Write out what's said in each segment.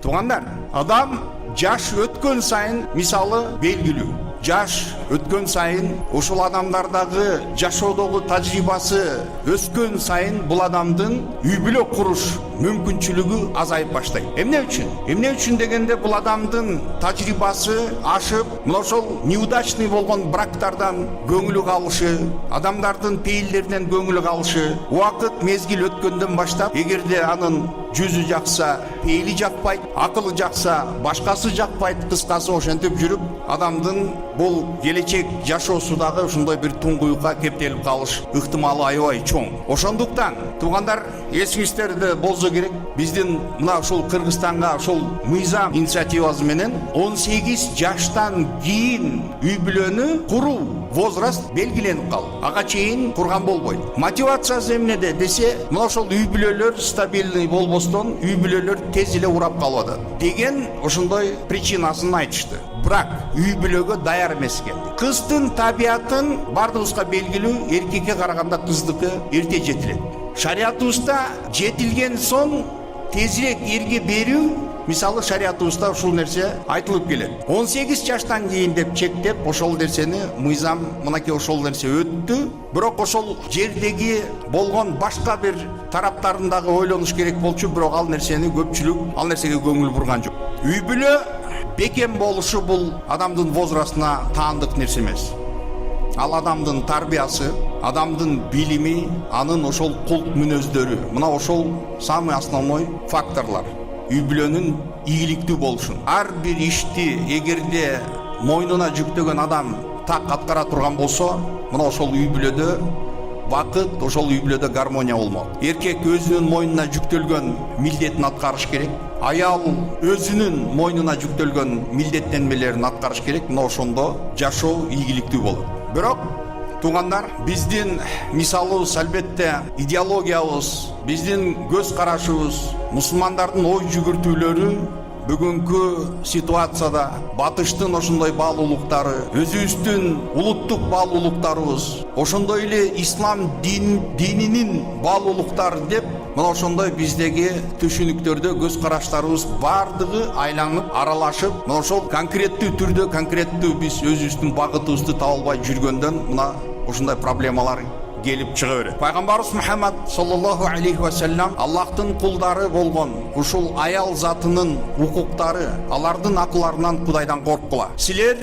Туугандар, адам жаш өткөн сайын мисалы белгилүү. Жаш өткөн сайын ошол адамдардагы жашоодогу тажрыйбасы өскөн сайын бул адамдын үй бүлө куруш мүмкүнчүлүгү азайып баштайт. Эмне үчүн дегенде бул адамдын тажрыйбасы ашып, мына ошол неудачный болгон брактардан көңүлү калышы, адамдардын пейилдеринен көңүлү калышы, убакыт мезгил өткөндөн баштап, эгерде анын жүзү жакса, пейили жакпайт, акылы жакса, башкасы жакпайт, кыскасы ошентип жүрүп, адамдын бул келечек жашоосудагы ушундай бир туңгуюкка кептелип калыш ыктымалы аябай чоң. Ошондуктан, туугандар, эсиңиздерде болсо керек, биздин мына ушул Кыргызстанга ушул мыйзам инициативасы менен 18 жаштан кийин үй бүлөнү куруу возраст белгиленип калды. Ага чейин курган болбойт. Мотивациясы эмнеде десе, мына ошол үй бүлөлөр стабилдүү болбостон, үй бүлөлөр тез эле урап калып атат деген ошондой причинасын айтышты. Бирок үй бүлөгө даяр эмес экен. Кыздын табиятын бардыгыбызга белгилүү, эркекке караганда кыздыкы эрте жетилет. Шариятыбызда жетилген соң тезирээк эрге берүү, мисалы шариятыбызда ушул нерсе айтылып келет. 18 жаштан кийин деп чектеп, ошол нерсени мыйзам мынакей ошол нерсе өттү. Бирок ошол жердеги болгон башка бир тараптарындагы ойлонуш керек болчу, бирок ал нерсени көпчүлүк ал нерсеге көңүл бурган жок. Үй бүлө бекем болушу бул адамдын возрастына таандык нерсе эмес. Ал адамдын тарбиясы, адамдын билими, анын ошол кулк мүнөздөрү. Мына ошол самый основной факторлар. Үй бүлөнүн ийгиликтүү болушун. Ар бир ишти эгерде мойнуна жүктөгөн адам так аткара турган болсо, мына ошол үй бүлөдө бакыт, ошол үй бүлөдө гармония болмок. Эркек өзүнүн мойнуна жүктөлгөн милдетин аткарыш керек. Аял өзүнүн мойнуна жүктөлгөн милдеттенмелерин аткарыш керек. Мына ошондо жашоо ийгиликтүү болот. Бирок туугандар, биздин мисалыбыз албетте идеологиябыз, биздин көз карашыбыз, мусулмандардын ой жүгүртүүлөрү бүгүнкү ситуацияда батыштын ошондой баалуулуктары, өзүбүздүн улуттук баалуулуктарыбыз, ошондой эле ислам дининин баалуулуктары деп, мына ошондой биздеги түшүнүктөрдө көз караштарыбыз бардыгы айланып, аралашып, мына ошол конкреттүү түрдө, конкреттүү биз өзүбүздүн багытыбызды таба албай жүргөндөн мына ушундай проблемалар келип чыга берет. Пайгамбарыбыз Мухаммад саллаллаху алейхи ва саллям Аллахтын кулдары болгон ушул аял затынын укуктары, алардын акыларынан Кудайдан корккула. Силер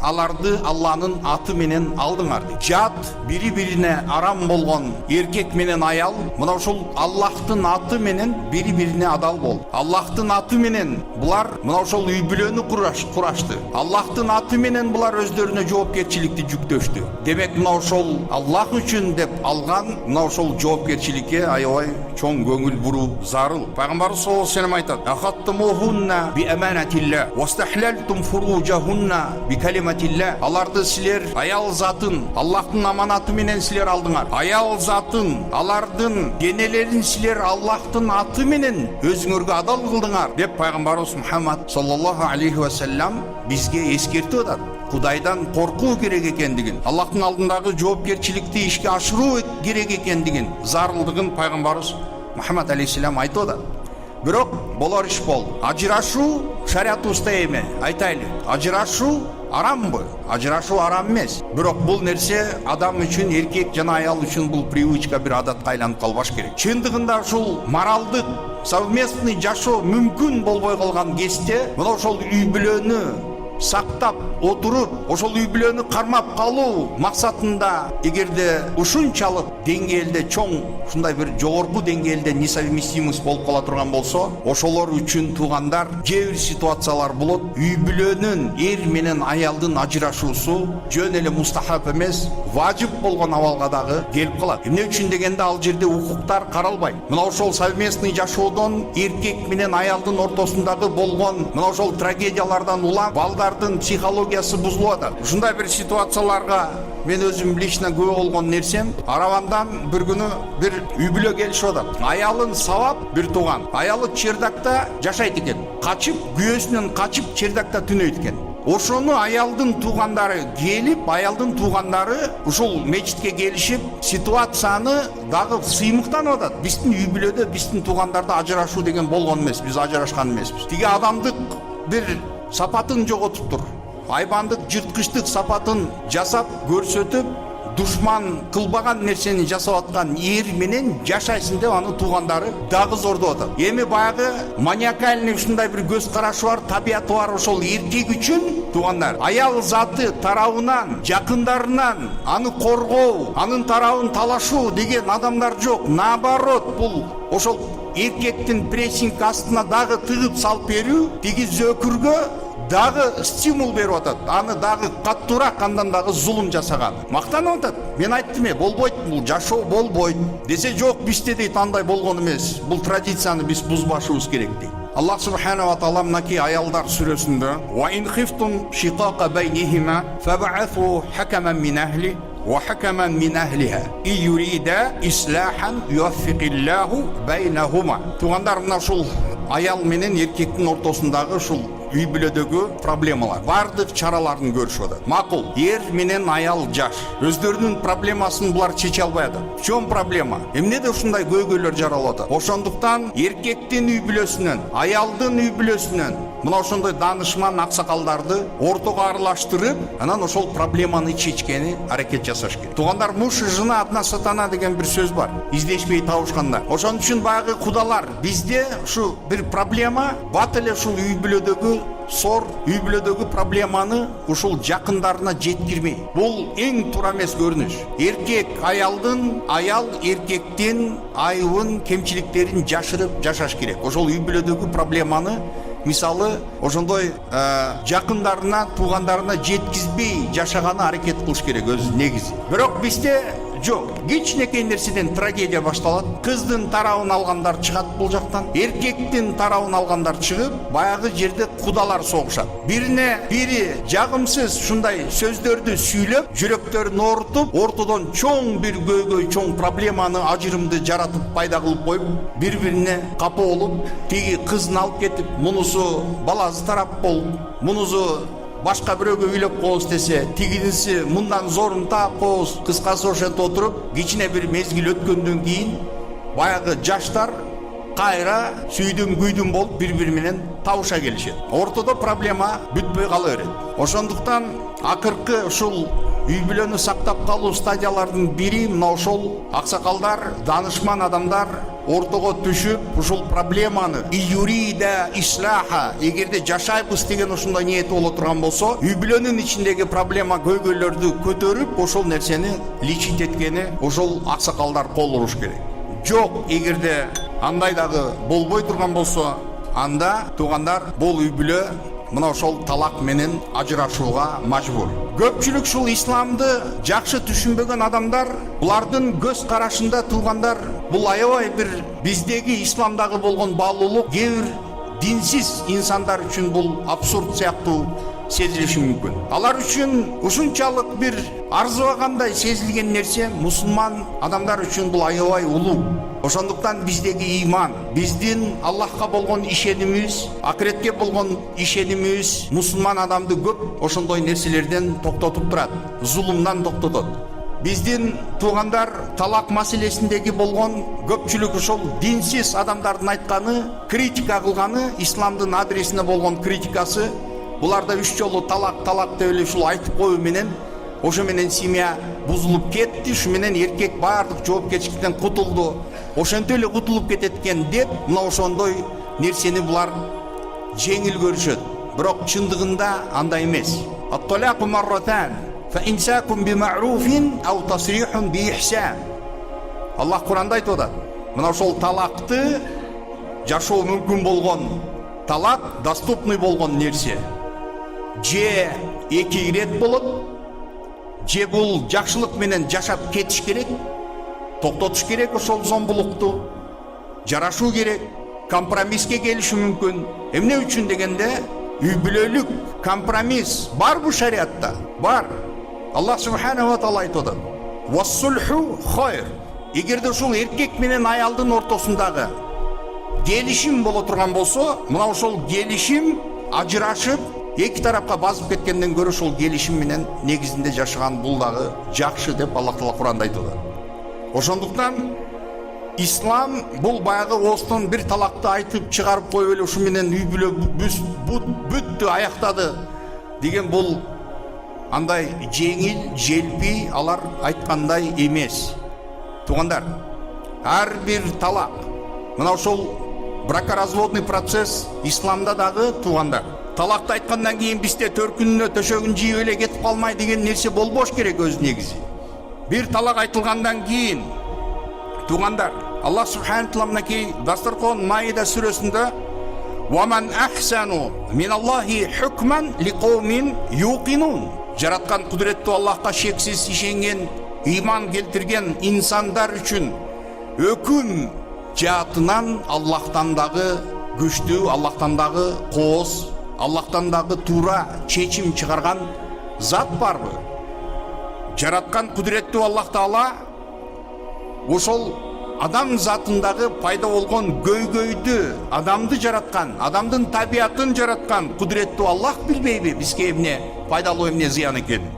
аларды Алланын аты менен алдыңар. Жат бири-бирине арам болгон эркек менен аял, мына ушул Аллахтын аты менен бири-бирине адал бол. Аллахтын аты менен булар мына ушол үй бүлөнү курашты. Аллахтын аты менен булар өздөрүнө жоопкерчиликти жүктөштү. Демек мына ошол Аллах үчүн деп алган мына ошол жоопкерчиликке аябай чоң көңүл буруу зарыл. Пайгамбарыбыз саллаллаху алейхи ва саллям айтат: "Ахаттумухунна би аманатилла вастахлалтум фуружахунна би калиматилла." Аларды силер аял затын Аллахтын аманаты менен силер алдыңар. Аял затын, алардын денелерин силер Аллахтын аты менен өзүңөргө адал кылдыңар деп пайгамбарыбыз Мухаммад саллаллаху алейхи ва саллям бизге эскертип атат. Кудайдан коркуу керек экендигин, Аллахтын алдындагы жоопкерчиликти ишке ашыруу керек экендигин, зарылдыгын пайгамбарыбыз Мухаммад алейхиссалам айтып атат. Бирок болор иш бол. Ажырашуу шариятыбызда эме? Айтайлы. Ажырашуу арамбы? Ажырашуу арам эмес. Бирок бул нерсе адам үчүн, эркек жана аял үчүн бул привычка, бир адатка айланып калбаш керек. Чындыгында ушул моралдык совместный жашоо мүмкүн болбой калган кезде, мына ошол үй бүлөнү сактап отуруп, ошол үй бүлөнү кармап калуу максатында эгерде ушунчалык деңгээлде чоң, ушундай бир жогорку деңгээлде несовместимость болуп кала турган болсо, ошолор үчүн туугандар кээ бир ситуациялар болот. Үй бүлөнүн эр менен аялдын ажырашуусу жөн эле мустахаб эмес, важип болгон абалга дагы келип калат. Эмне үчүн дегенде ал жерде укуктар каралбайт. Мына ошол совместный жашоодон эркек менен аялдын ортосундагы болгон мына ошол трагедиялардан улам балдардын психологиясы бузулуп атат. Ушундай бир ситуацияларга мен өзүм лично күбө болгон нерсем, Аравандан бир күнү бир үй бүлө келишип атат. Аялын сабап бир тууган, аялы чердакта жашайт экен. Качып, күйөөсүнөн качып чердакта түнөйт экен. ошону аялдын туугандары келип, аялдын туугандары ушул мечитке келишип, ситуацияны дагы сыймыктанып атат. Биздин үй бүлөдө биздин туугандарда ажырашуу деген болгон эмес, биз ажырашкан эмеспиз. Тиги адамдык бир сапатын жоготуптур. Айбандык, жырткычтык сапатын жасап көрсөтүп, душман кылбаган нерсени жасап аткан эр менен жашайсың деп анын туугандары дагы зордоп атат. Эми баягы маниакальный ушундай бир көз карашы бар, табияты бар ошол эркек үчүн туугандар аял заты тарабынан, жакындарынан аны коргоо, анын тарабын талашуу деген адамдар жок. Наоборот, бул ошол эркектин прессинг астына дагы тыгып салып берүү, тиги зөкүргө дагы стимул берип атат. Аны дагы каттуураак, андан дагы зулум жасаган. Мактанып атат. Мен айттым, болбойт, бул жашоо болбойт. Десе жок, бизде дейт андай болгон эмес. Бул традицияны биз бузбашыбыз керек дейт. Аллах субхана ва таала мынакей аялдар сүрөсүндө: "Ва ин хифтум шиқаqa байнихима фаб'атhu хакаман мин ахли ва хакаман мин ахлиха и юрида ислахан юваффиқиллаху байнахума." Туугандар, мына ушул аял менен эркектин ортосундагы ушул үй бүлөдөгү проблемалар бардык чараларын көрүшүп атат. Макул, эр менен аял жаш. Өздөрүнүн проблемасын булар чече албай атат. В чем проблема? Эмнеде ушундай көйгөйлөр жаралып атат? Ошондуктан эркектин үй бүлөсүнөн, аялдын үй бүлөсүнөн мына ошондой данышман аксакалдарды ортого аралаштырып, анан ошол проблеманы чечкени аракет жасаш керек. Туугандар, муж и жена одна сатана деген бир сөз бар. Издешпей табышканда. Ошон үчүн баягы кудалар бизде ушу бир проблема бат эле ушул үй бүлөдөгү сор, үй бүлөдөгү проблеманы ушул жакындарына жеткирмей. Бул эң туура эмес көрүнүш. Эркек аялдын, аял эркектин айыбын, кемчиликтерин жашырып жашаш керек. Ошол үй бүлөдөгү проблеманы мисалы ошондой жакындарына, туугандарына жеткизбей жашаганы аракет кылыш керек өзү негизи. Бирок бизде жок. Кичинекей нерседен трагедия башталат. Кыздын тарабын алгандар чыгат бул жактан, эркектин тарабын алгандар чыгып, баягы жерде кудалар согушат. Бирине бири жагымсыз ушундай сөздөрдү сүйлөп, жүрөктөрүн оорутуп, ортодон чоң бир көйгөй, чоң проблеманы, ажырымды жаратып пайда кылып коюп, бири-бирине капа болуп, тиги кызын алып кетип, мунусу баласы тарап болуп, мунусу башка бирөөгө үйлөп коебуз десе, тигиниси мындан зорун таап коебуз. Кыскасы ошентип отуруп, кичине бир мезгил өткөндөн кийин баягы жаштар кайра сүйдүм күйдүм болуп бири-бири менен табыша келишет. Ортодо проблема бүтпөй кала берет. Ошондуктан акыркы ушул үй бүлөнү сактап калуу стадиялардын бири мына ошол аксакалдар, данышман адамдар ортого түшүп, ушул проблеманы юрида ислаха, эгерде жашайбыз деген ушундай ниети боло турган болсо, үй бүлөнүн ичиндеги проблема көйгөйлөрдү көтөрүп, ошол нерсени личит эткени ошол аксакалдар кол уруш керек. Жок, эгерде андай дагы болбой турган болсо, анда туугандар, бул үй бүлө мына ошол талак менен ажырашууга мажбур. Көпчүлүк ушул исламды жакшы түшүнбөгөн адамдар, булардын көз карашында туугандар, бул аябай бир биздеги исламдагы болгон баалуулук кээ бир динсиз инсандар үчүн бул абсурд сыяктуу сезилиши мүмкүн. Алар үчүн ушунчалык бир арзыбагандай сезилген нерсе мусулман адамдар үчүн бул аябай улуу. Ошондуктан биздеги иман, биздин Аллахка болгон ишенимибиз, акыретке болгон ишенимибиз мусулман адамды көп ошондой нерселерден токтотуп турат, зулумдан токтотот. Биздин туугандар талак маселесиндеги болгон көпчүлүк ошол динсиз адамдардын айтканы, критика кылганы, исламдын адресине болгон критикасы, буларда 3 жолу талак деп эле ушул айтып коюу менен ошо менен семья бузулуп кетти, ушу менен эркек баардык жоопкерчиликтен кутулду. Ошентип эле кутулуп кетет экен деп, мына ошондой нерсени булар жеңил көрүшөт. Бирок чындыгында андай эмес. Ат-талaqu marratan fa imsakun bi ma'rufin aw tasrihun bi ihsan. Аллах Куранда айтып атат. Мына ошол талакты жашоо мүмкүн болгон талак, доступный болгон нерсе. Же 2 ирет болот, же бул жакшылык менен жашап кетиш керек, токтотуш керек ошол зомбулукту, жарашуу керек, компромисске келиши мүмкүн. Эмне үчүн дегенде, үй бүлөлүк компромисс барбы шариатта? Бар. Аллах субхана ва таала айтып атат: "Вассульху хайр." Эгерде ушул эркек менен аялдын ортосундагы келишим боло турган болсо, мына ошол келишим ажырашып эки тарапка басып кеткенден көрө ошол келишим менен негизинде жашаган бул дагы жакшы деп Аллах Таала Куранда айтып атат. Ошондуктан ислам бул баягы остон бир талакты айтып чыгарып коюп эле ушу менен үй бүлө бүттү аяктады деген бул андай жеңил желпи алар айткандай эмес. Туугандар, ар бир талак мына ошол бракоразводный процесс исламда дагы, туугандар, талакты айткандан кийин бизде төркүнүнө төшөгүн жийип эле кетип калмай деген нерсе болбош керек өз негизи. Бир талак айтылгандан кийин, туугандар, Аллах Субхана Таала мынакей Дастаркон Маида сүрөсүндө "Ваман ахсану миналлахи хукман лиқаумин юқинун" жараткан кудуреттүү Аллахка шексиз ишенген, ыйман келтирген инсандар үчүн өкүм жаатынан Аллахтан дагы күчтүү, Аллахтан дагы кооз, Аллахтан дагы туура чечим чыгарган зат барбы? Жараткан кудуреттүү Аллах Таала ошол адам затындагы пайда болгон көйгөйдү, адамды жараткан, адамдын табиятын жараткан кудуреттүү Аллах билбейби бизге эмне пайдалуу, эмне зыян экенин?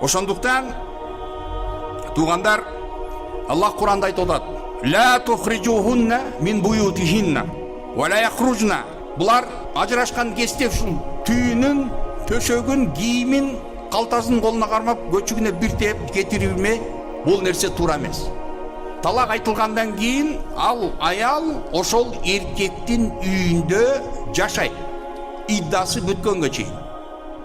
Ошондуктан, туугандар, Аллах Куранда айтып атат: "Ла тухриджухунна мин буютихинна ва ла яхруджна". Булар ажырашкан кезде ушул түйүнүн, төшөгүн, кийимин, калтасын колуна кармап көчүгүнө бир тээп кетирүүме, бул нерсе туура эмес. Талак айтылгандан кийин ал аял ошол эркектин үйүндө жашайт, иддасы бүткөнгө чейин.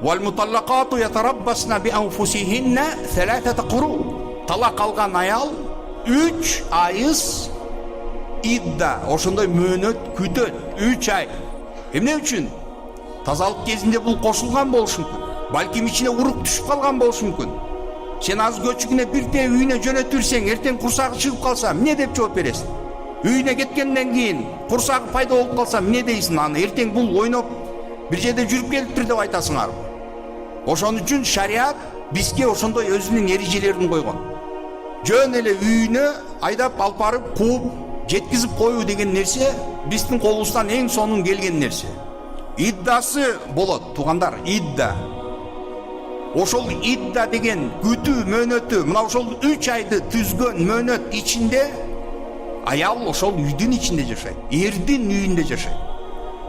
Вал муталлакату ятараббасна би анфусихинна саласата куру. Талак алган аял 3 айыз идда, ошондой мөөнөт күтөт, 3 ай. Эмне үчүн? Тазалык кезинде бул кошулган болушу мүмкүн. Балким ичине урук түшүп калган болушу мүмкүн. Сен аз көчүгүнө бир тээ үйүнө жөнөтүрсең, эртең курсагы чыгып калса, эмне деп жооп бересиң? Үйүнө кеткенден кийин курсагы пайда болуп калса, эмне дейсиң? Аны эртең бул ойноп бир жерде жүрүп келиптир деп айтасыңарбы? Ошон үчүн шариат бизге ошондой өзүнүн эрежелерин койгон. Жөн эле үйүнө айдап алып барып, кууп, жеткизип коюу деген нерсе биздин колубуздан эң сонун келген нерсе. Иддасы болот, туугандар, идда. Ошол идда деген күтүү мөөнөтү, мына ошол 3 айды түзгөн мөөнөт ичинде аял ошол үйдүн ичинде жашайт, эрдин үйүндө жашайт.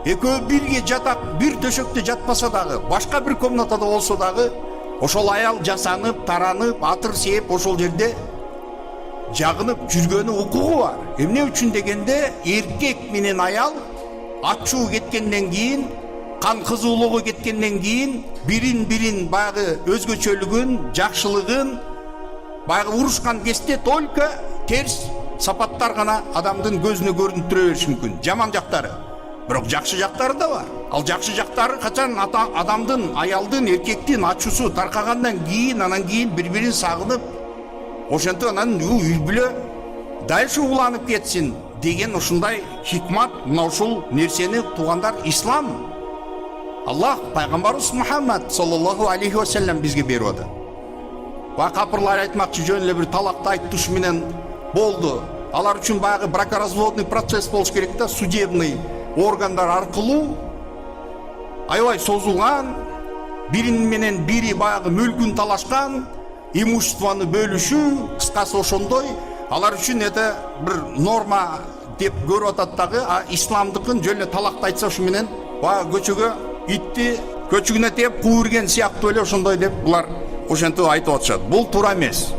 Экөө бирге жатак, бир төшөктө жатпаса дагы, башка бир комнатада болсо дагы, ошол аял жасанып, таранып, атыр сээп ошол жерде жагынып жүргөнү укугу бар. Эмне үчүн дегенде, эркек менен аял ачуу кеткенден кийин, кан кызуулугу кеткенден кийин бирин баягы өзгөчөлүгүн, жакшылыгын баягы урушкан кезде только терс сапаттар гана адамдын көзүнө көрүнүп тура бериши мүмкүн, жаман жактары. Бирок жакшы жактары да бар. Ал жакшы жактары качан адамдын, аялдын, эркектин ачуусу таркагандан кийин, анан кийин бири-бирин сагынып, ошентип анан үй бүлө дальше уланып кетсин деген ушундай хикмат, мына ушул нерсени, туугандар, ислам, Аллах, пайгамбарыбыз Мухаммад саллаллаху алейхи ва саллям бизге берип атат. Капырлар айтмакчы, жөн эле бир талакты айтыш менен болду. Алар үчүн баягы бракоразводный процесс болуш керек да, судебный органдар аркылуу аябай созулган, бирин менен бири баягы мүлкүн талашкан, имуществону бөлүшүү, кыскасы ошондой. Алар үчүн это бир норма деп көрүп атат дагы, исламдыкын жөн эле талакты айтса ушу менен баягы көчөгө итти көчүгүнө тээп кууверген сыяктуу эле ошондой деп булар ошентип айтып атышат. Бул туура эмес.